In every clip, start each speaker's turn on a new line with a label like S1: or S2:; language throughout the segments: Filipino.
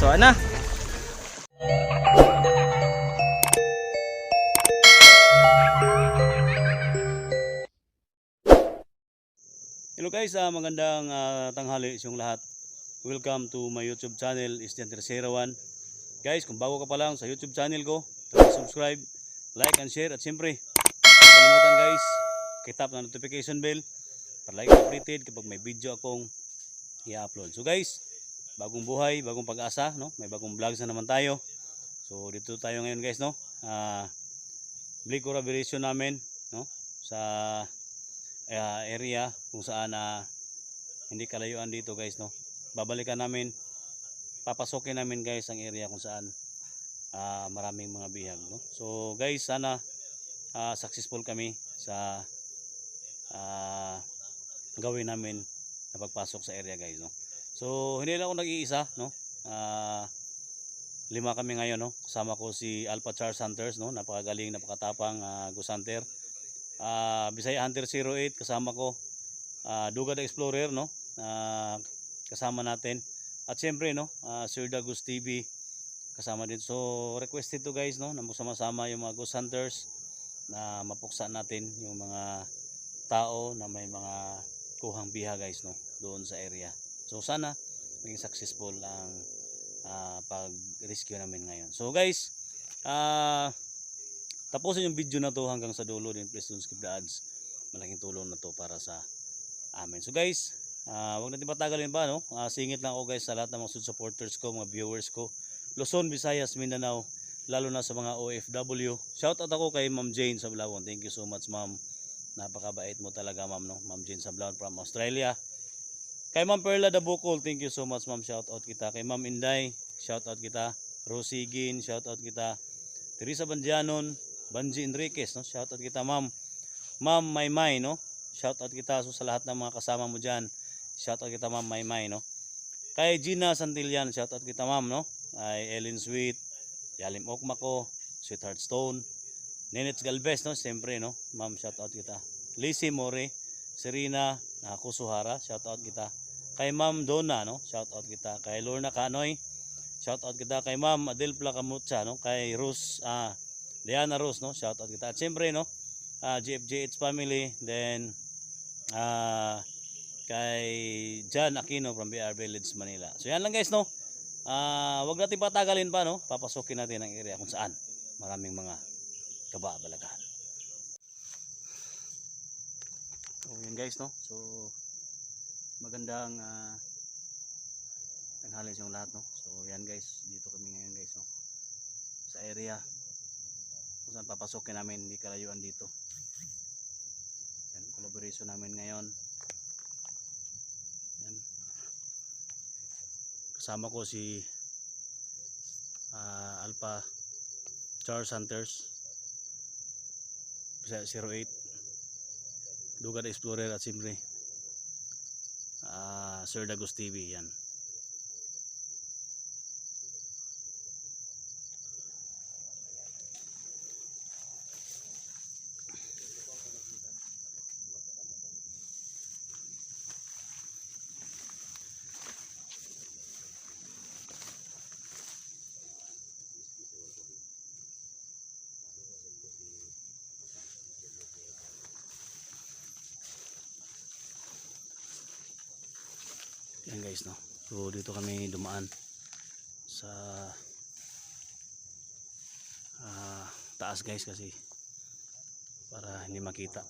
S1: So ana. Hello guys, magandang tanghali sa inyong lahat. Welcome to my YouTube channel, Isdian Tercera One. Guys, kung bago ka pa lang sa YouTube channel ko, subscribe, like and share, at siyempre, huwag kalimutan guys, kitap na notification bell para like updated kapag may video akong i-upload. So guys, bagong buhay, bagong pag-asa, no? May bagong vlogs na naman tayo. So dito tayo ngayon guys, no? Balik collaboration namin, no? Sa area kung saan hindi kalayuan dito guys, no? Babalikan namin, papasokin namin guys ang area kung saan maraming mga bihag, no? So guys, sana successful kami sa gawin namin na pagpasok sa area guys, no? So hindi lang ako nag-iisa, no? 5 kami ngayon, no? Kasama ko si Alpha Charles Hunters, no? Napakagaling, napakatapang Ghost Hunter. Bisaya Hunter 08 kasama ko, Dugad Explorer, no? Kasama natin, at siyempre, no, Sir Dagus TV kasama din. So requested to guys, no, na magsama-sama yung mga Ghost Hunters na mapuksa natin yung mga tao na may mga kuhang biha guys, no, doon sa area. So sana maging successful ang pag-rescue namin ngayon. So guys, tapusin yung video na to hanggang sa dulo din. Please don't skip the ads. Malaking tulong na to para sa amin. So guys, wag natin patagalin pa, no? Singit lang ako guys sa lahat ng mga supporters ko, mga viewers ko, Luzon, Visayas, Mindanao, lalo na sa mga OFW. Shout out ako kay Ma'am Jane Sablawon. Thank you so much, ma'am. Napakabait mo talaga, ma'am, no? Ma'am Jane Sablawon from Australia. Kay Ma'am Perla Dabukol, thank you so much, ma'am. Shout out kita. Kay Ma'am Inday, shout out kita. Rosie Gin, shout out kita. Teresa Bandianon, Banji Enriquez, no? Shoutout kita, ma'am. Ma'am Maymay, no? Shoutout kita sa lahat ng mga kasama mo diyan. Shoutout kita, ma'am Maymay, no? Kay Gina Santillan, shoutout kita, ma'am, no? Kay Ellen Sweet, Yalim Okmako, Sweetheart Stone, Nenets Galvez, no? Siyempre, no? Ma'am, shoutout kita. Lizzie More, Serena Kusuhara, shoutout kita. Kay Ma'am Donna, no? Shoutout kita. Kay Lorna Canoy, shoutout kita. Kay Ma'am Adel Placamucha, no? Kay Rose Diana Rose, no? Shoutout kita. At siyempre, no, GFJH family, then kay John Aquino from BR Village, Manila. So yan lang guys, no. Wag natin patagalin pa, no. Papasokin natin ang area kung saan maraming mga kababalaghan. So yan guys, no. So magandang tanghali sa lahat, no. So yan guys, dito kami ngayon guys, no. Sa area kung saan papasokin namin, hindi kalayuan dito. Yan, collaboration namin ngayon. Yan. Kasama ko si Alpha Charles Hunters, Bisaya 08, Dugad Explorer, at siyempre Sir Dagus TV. Yan. Yan guys, no. So dito kami dumaan sa taas guys, kasi para hindi makita.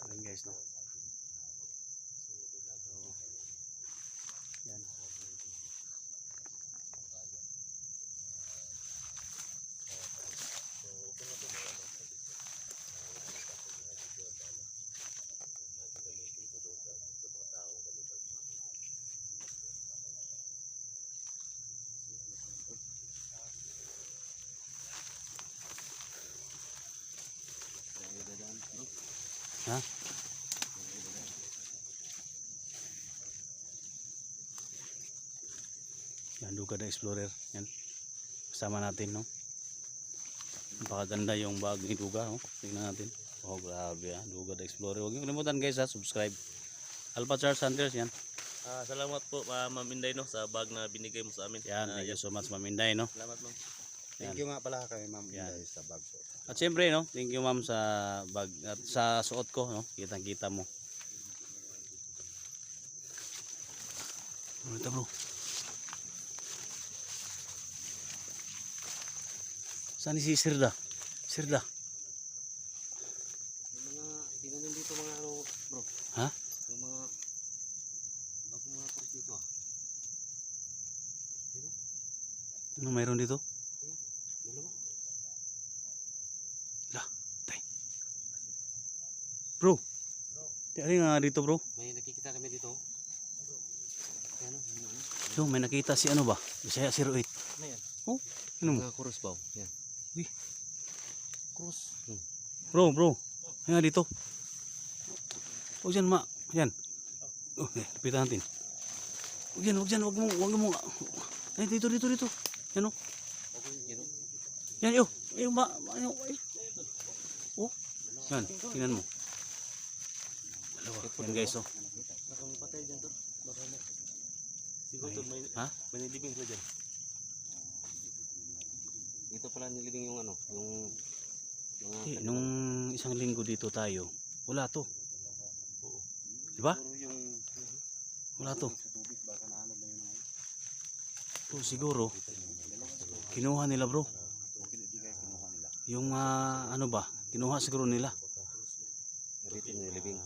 S1: Yan guys, no. Yan. Ha? Yan, Dugad Explorer. Yan. kasama natin, no? Napakaganda yung bag ni Duga, no? Tingnan natin. Oh, grabe ah. Duga the Explorer. Huwag niyo kalimutan guys ha, subscribe. Alpha Charles Hunters yan.
S2: Salamat po Ma'am Inday no sa bag na binigay mo sa amin.
S1: Yan, thank you so much Ma'am Inday, no?
S2: Salamat ma'am.
S3: Thank you nga pala kay Ma'am
S1: Yan.
S3: Inday sa bag po.
S1: At siyempre, no? Thank you ma'am sa bag at sa suot ko, no? Kitang-kita mo. Ano ito, bro? Saan si Sirda? Sirda?
S2: Yung mga tingnan dito mga ano bro.
S1: Ha?
S2: Yung mga bagong mga parts dito ah.
S1: Ano mayroon dito?
S2: Dalawa.
S1: Lah, tay. Bro. Ano nga dito, bro?
S2: May nakikita kami dito. Ano?
S1: Yo, may nakita si ano ba? Bisaya 08.
S2: Ano yan?
S1: Oh, ano mo?
S2: Mga cross bow. Yan.
S1: Uy.
S2: Cross.
S1: Bro, bro. Ano nga dito? Huwag dyan, ma. Yan. Oh, lapitan natin. Huwag yan, huwag dyan. Huwag mo. Ay, dito. Yan o. Yan, yo. Ay, ma. Ay. Oh. Yan, tingnan mo. Dalawa. Yan guys, oh.
S2: Baka mapatay dyan to. Baka mo. Siguro to may,
S1: Ha?
S2: may nilibing sila dyan. Dito pala nilibing yung ano, yung mga
S1: Nung isang linggo dito tayo, wala to. Diba?
S2: yung
S1: Wala to. So, siguro, kinuha nila bro. Yung ano ba, kinuha siguro nila.
S2: dito nilibing.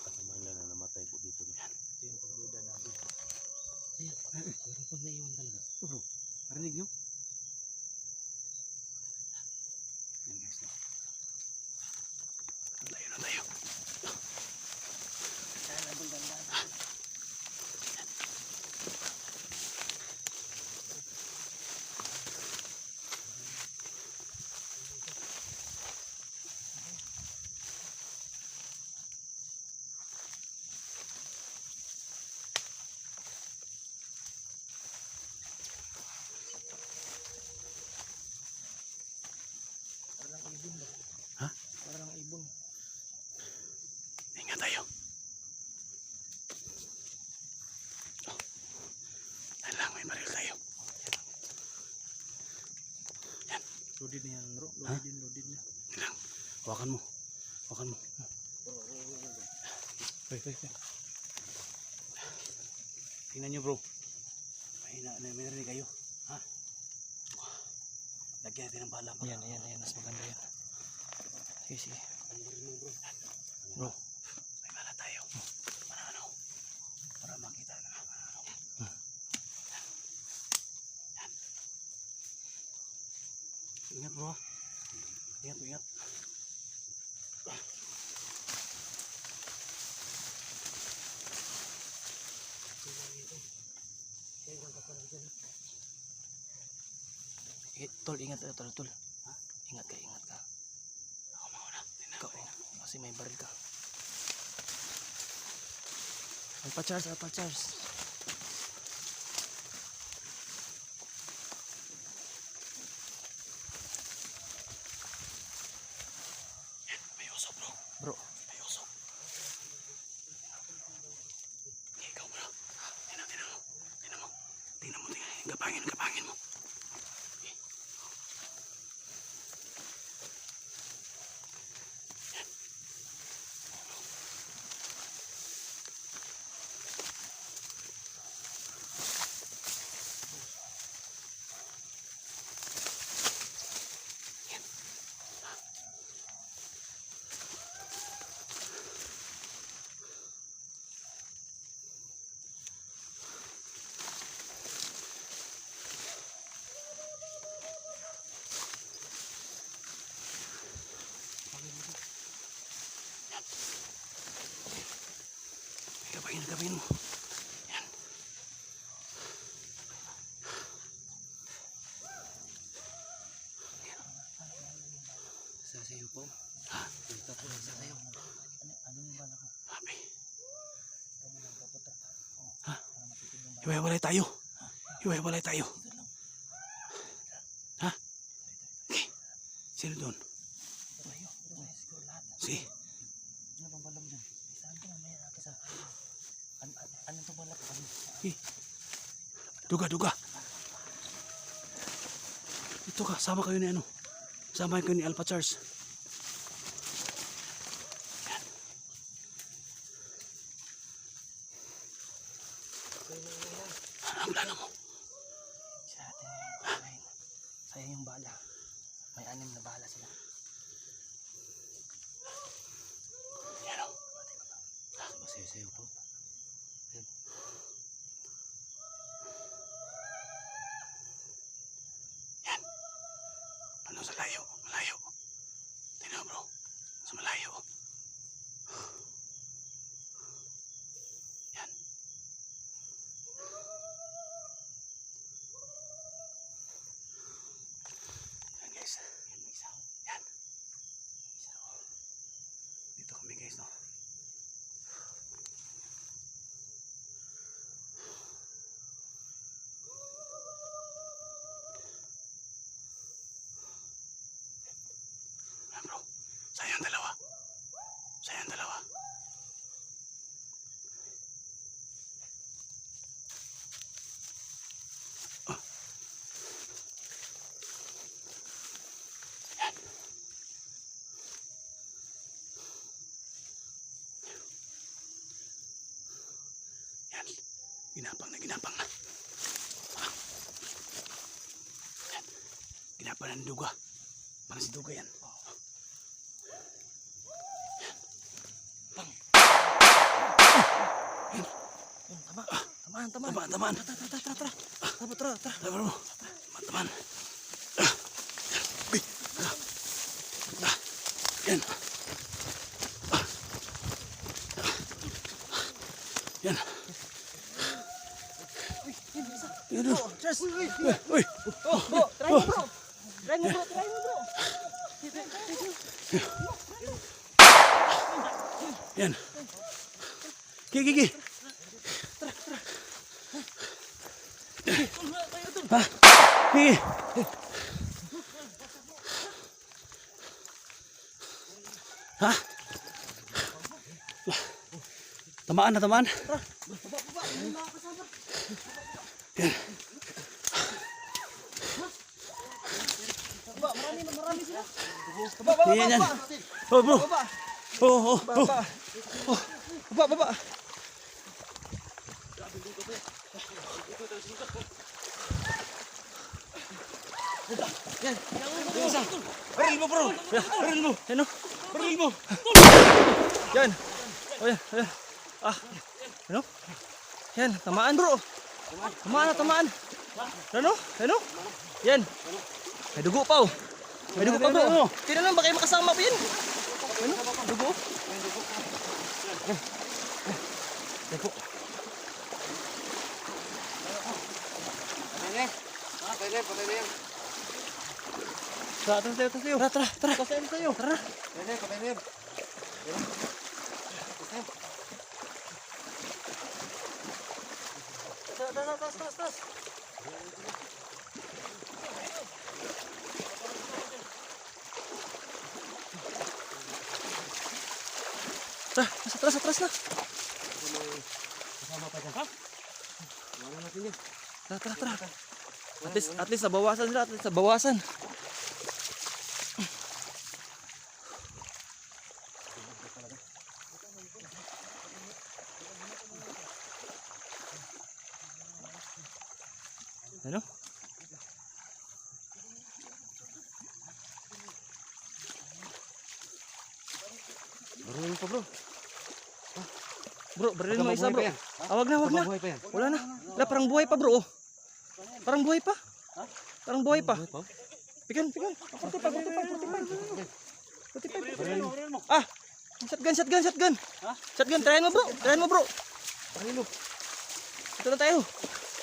S3: Kasama nila na namatay po dito.
S2: Ito yung pagduda namin. Ayan, meron pang naiwan talaga.
S1: Bro, parinig nyo? Yan guys, no? Layo na tayo. Ha?
S2: Parang ibon.
S1: Ingat tayo. Oh. Yan lang, may baril tayo. Yan.
S2: Loaded na yan bro.
S1: Ha?
S2: Loaded na.
S1: Yan lang. Hawakan mo. Hawakan mo. Wait. Tingnan nyo bro. May narinig kayo. Ha? Lagyan natin ng bala.
S2: Ayan. Mas maganda yan. Sige.
S1: Bro, may bala tayo. Ano? Para makita na. Yan. Ingat bro. Ingat.
S2: Tol, ingat tol.
S1: Ha?
S2: Ingat ka.
S1: Ako mauna.
S2: Ikaw, kasi may baril ka. Alpha Charles.
S1: May usok bro.
S2: Bro,
S1: May usok. Ikaw bro. Tingnan mo. Kapangin mo. Kapangin mo. Yan.
S2: sasayo po.
S1: Ha?
S2: Sasayo. Ano yung bala ko?
S1: Happy. Ha? Hiwa-hiwalay tayo. Sino doon?
S2: Tayo. Tayo siguro lahat.
S1: Si.
S2: Ano bang balam dyan? Saan ka mamaya natin sa... Ano to balap?
S1: Duga. Ito ka, sama kayo ni ano. Sama kayo ni Alpha Charles. Ang plano mo?
S2: Sa atin yung palain. Sayang yung bala. May 6 na bala sila.
S1: Yan o.
S3: Masayo-sayo po.
S1: Ano sa layo? Malayo. Tingnan bro. Sa malayo. Yan. Yan guys. Yan. Dito kami guys no. Yan bro. Sayang dalawa. Yan. Ginapang na. Ah. Yan. Ginapang na ng duga. Parang si duga yan.
S2: Tamaan.
S1: Tamaan.
S2: Tara.
S1: Bro. Tamaan. Yan. Yan. Yan.
S2: Cheers!
S1: Uy.
S2: Bro, try mo bro!
S1: Yan. Gigi. Ha? Gigi. Ha? Tamaan. Yan.
S2: Marami sila.
S1: Yan. Oh, bro. Oh.
S2: Baba. Yan. Baril mo bro. Baril mo. Ano? Baril mo. Yan. Oh yan. Ano? Yan, tamaan bro. Tamaan. Ano? Yan. May dugo pa oh. May dugo pa bro. Tingnan lang baka may makasama pa yan. Ano? Dugo? Yan po.
S3: Patay na yan.
S2: Tara. Tara.
S3: Patay na yan.
S2: Taas. Atras na. Tara. At least nabawasan sila. Ano?
S3: Baruin pa bro.
S2: Bro, barilin mo isa bro.
S3: Yan.
S2: Wag na.
S3: Buhay pa yan.
S2: Wala na. Wala, parang buhay pa bro. Parang buhay pa. Pikan. 45. Ah! Shotgun. Shotgun, tirahin mo bro.
S3: Baril mo.
S2: Ito na tayo.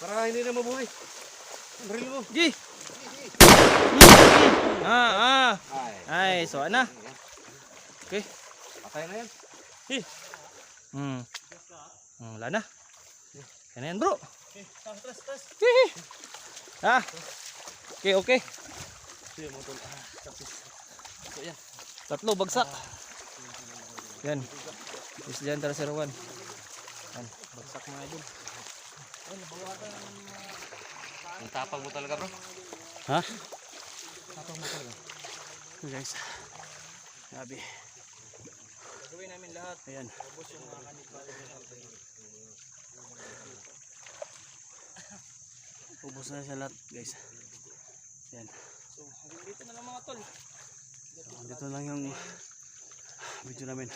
S3: Para hindi na mabuhay. Baril mo.
S2: G! Ay, so ana. Okay.
S3: Patay na yan.
S2: Wala na. Kaya na yan bro.
S3: Tras.
S2: Okay.
S3: Sige mo tol.
S2: So yan. Tatlo bagsak. Yan. Is dyan tara Sir Juan. Yan. Bagsak mga idol.
S3: Ang tapang mo talaga bro.
S1: Ha?
S2: Tapang mo talaga.
S1: So guys. Grabe.
S2: Gagawin namin lahat.
S1: Ayan.
S2: Ubos yung mga kanipal.
S1: Ubos na siya lahat guys. Ayan.
S2: So hanggang dito na lang mga tol.
S1: So, dito lang yung video namin.